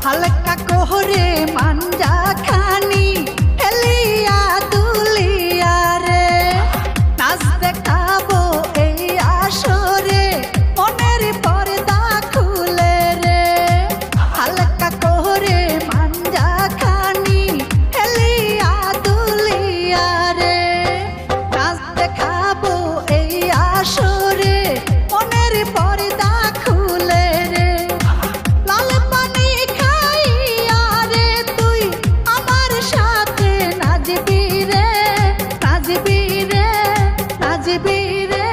হালকা কোহরে মাঞ্জা খানি হেলিয়া দুলিয়া রে নাচ দেখাবো এই আসরে মনের পর্দা খুলে রে হালকা কোহরে মাঞ্জা খানি হেলিয়া দুলিয়া রে নাচ দেখাবো এই আসরে মনের পর্দা খুলে রে লাল পানি খাইয়া রে তুই আমার সাথে নাচবি রে নাচবি রে নাচবি রে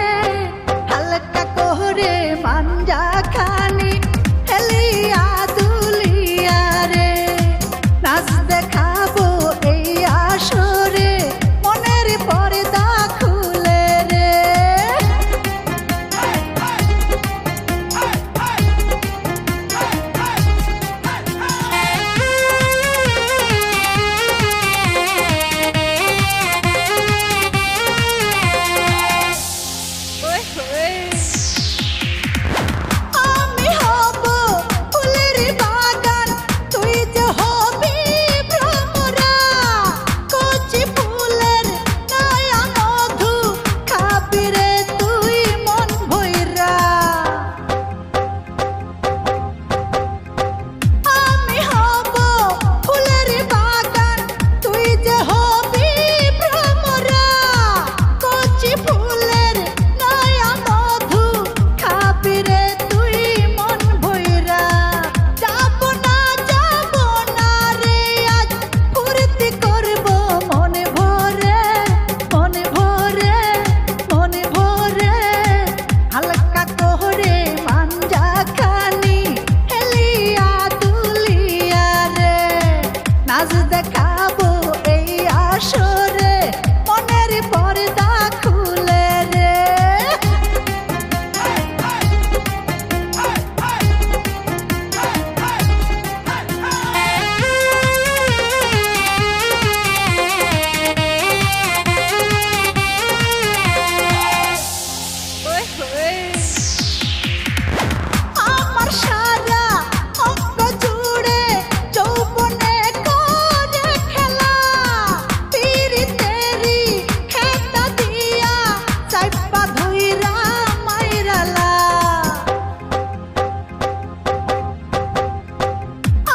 হালকা কোহরে মাঞ্জা খানি হেলিয়া দুলিয়া রে নাচ দেখাবো এই আসরে মনের পর্দা খুলে রে আমি হব ফুলের বাগান তুই যে হবি ভ্রমরা কচি ফুলের নয়া মধু খাবি রে তুই মন ভইরা আমি হব ফুলের বাগান তুই যে হবি ভ্রমরা কচি ফুলের নয়া মধু খাবি রে তুই মন ভইরা যাব না রে আজ ফুর্তি করব মনে ভরে মনে ভরে মনে ভরে হালকা কোহরে মাঞ্জা খানি হেলিয়া দুলিয়া রে নাচ দেখাবো এই আসরে মনের পর্দা খুলে রে আমার সারা অঙ্গ জুড়ে যৌবনে করে খেলা পিরিতেরি খেতা দিয়া চাইপা ধইরা মাইরালা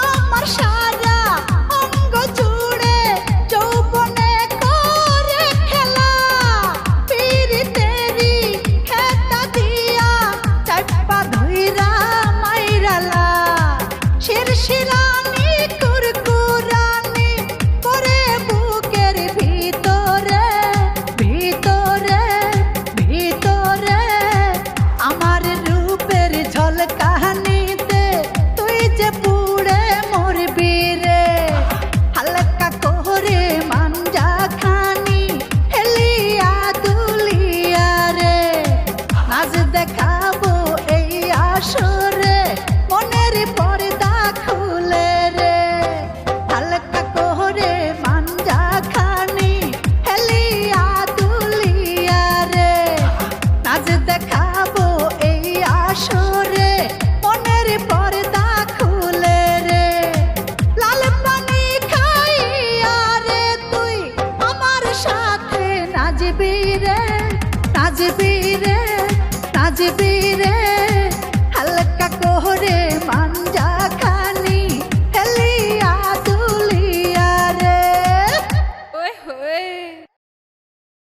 আমার সারা অঙ্গ জুড়ে যৌবনে করে খেলা পিরিতেরি খেতা দিয়া চাইপা ধইরা মাইরালা শিরশিরানি কুরকুরানি করে বুকের ভিতরে ভিতরে ভিতরে আমার রূপের ঝলকানিতে তুই যে পুড়ে মরবি রে হালকা কোহরে মাঞ্জা খানি হেলিয়া দুলিয়া রে নাচ দেখাবো এই আসরে মনের পর্দা খুলে রে হালকা কোহরে মাঞ্জা খানি হেলিয়া দুলিয়া রে নাচ দেখাবো এই আসরে মনের পর্দা খুলে রে লাল পানি খাইয়া রে তুই আমার সাথে নাচবি রে নাচবি রে নাচবি রে